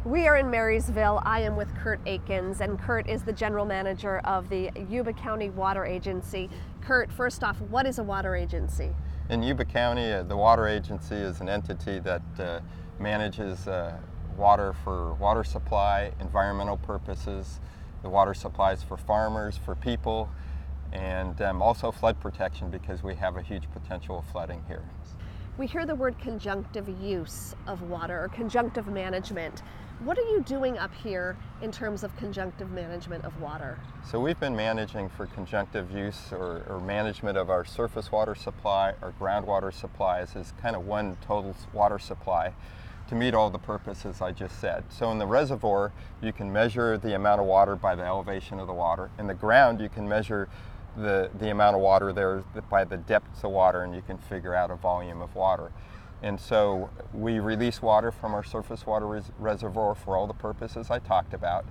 We are in Marysville. I am with Curt Aikens, and Curt is the general manager of the Yuba County Water Agency. Curt, first off, what is a water agency? In Yuba County, the water agency is an entity that manages water for water supply, environmental purposes, the water supplies for farmers, for people, and also flood protection because we have a huge potential of flooding here. We hear the word conjunctive use of water or conjunctive management. What are you doing up here in terms of conjunctive management of water? So we've been managing for conjunctive use or management of our surface water supply, our groundwater supplies as kind of one total water supply to meet all the purposes I just said. So in the reservoir, you can measure the amount of water by the elevation of the water. In the ground, you can measure the amount of water there by the depth of water, and you can figure out a volume of water. And so we release water from our surface water reservoir for all the purposes I talked about.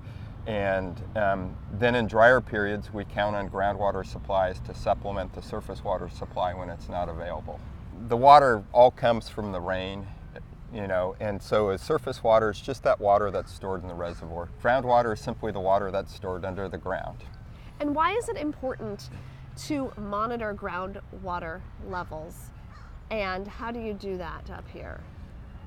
And then in drier periods, we count on groundwater supplies to supplement the surface water supply when it's not available. The water all comes from the rain, and so as surface water is just that water that's stored in the reservoir. Groundwater is simply the water that's stored under the ground. And why is it important to monitor groundwater levels? And how do you do that up here?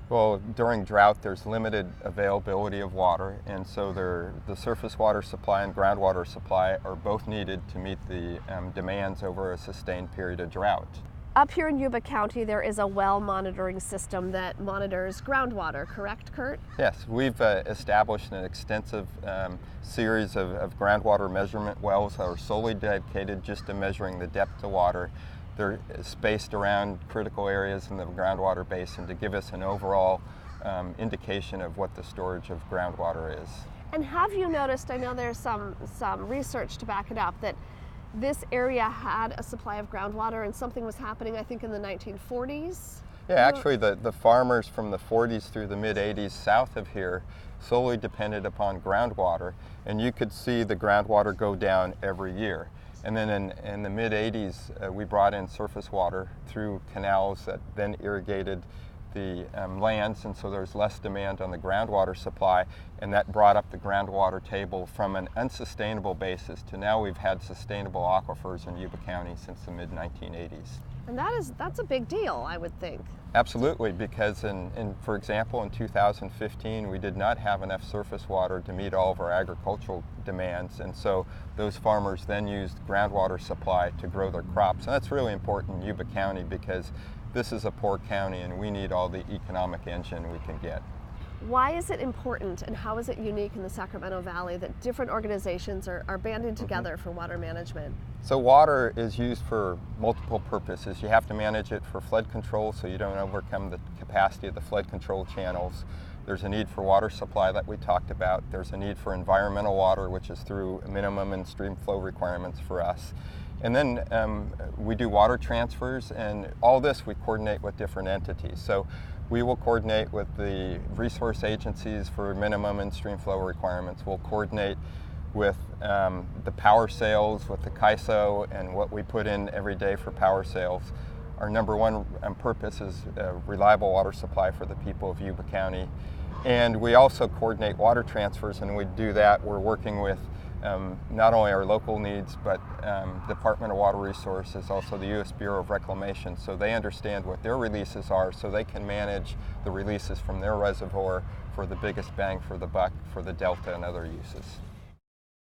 Well, during drought, there's limited availability of water, and so the surface water supply and groundwater supply are both needed to meet the demands over a sustained period of drought. Up here in Yuba County, there is a well monitoring system that monitors groundwater, correct, Curt? Yes, we've established an extensive series of groundwater measurement wells that are solely dedicated just to measuring the depth of water. They're spaced around critical areas in the groundwater basin to give us an overall indication of what the storage of groundwater is. And have you noticed, I know there's some research to back it up, that this area had a supply of groundwater and something was happening, I think, in the 1940s? Yeah, actually the farmers from the 40s through the mid-80s south of here solely depended upon groundwater, and you could see the groundwater go down every year. And then in the mid-80s, we brought in surface water through canals that then irrigated the lands, and so there's less demand on the groundwater supply, and that brought up the groundwater table from an unsustainable basis to now we've had sustainable aquifers in Yuba County since the mid-1980s. And that's a big deal, I would think. Absolutely, because for example, in 2015, we did not have enough surface water to meet all of our agricultural demands, and so those farmers then used groundwater supply to grow their crops. And that's really important in Yuba County because this is a poor county and we need all the economic engine we can get. Why is it important and how is it unique in the Sacramento Valley that different organizations are banding together for water management? So water is used for multiple purposes. You have to manage it for flood control so you don't overcome the capacity of the flood control channels. There's a need for water supply that we talked about. There's a need for environmental water, which is through minimum and stream flow requirements for us. And then we do water transfers, and all this we coordinate with different entities. So we will coordinate with the resource agencies for minimum and stream flow requirements. We'll coordinate with the power sales, with the CAISO, and what we put in every day for power sales. Our number one purpose is reliable water supply for the people of Yuba County. And we also coordinate water transfers, and we do that. We're working with not only our local needs, but Department of Water Resources, also the U.S. Bureau of Reclamation, so they understand what their releases are so they can manage the releases from their reservoir for the biggest bang for the buck for the Delta and other uses.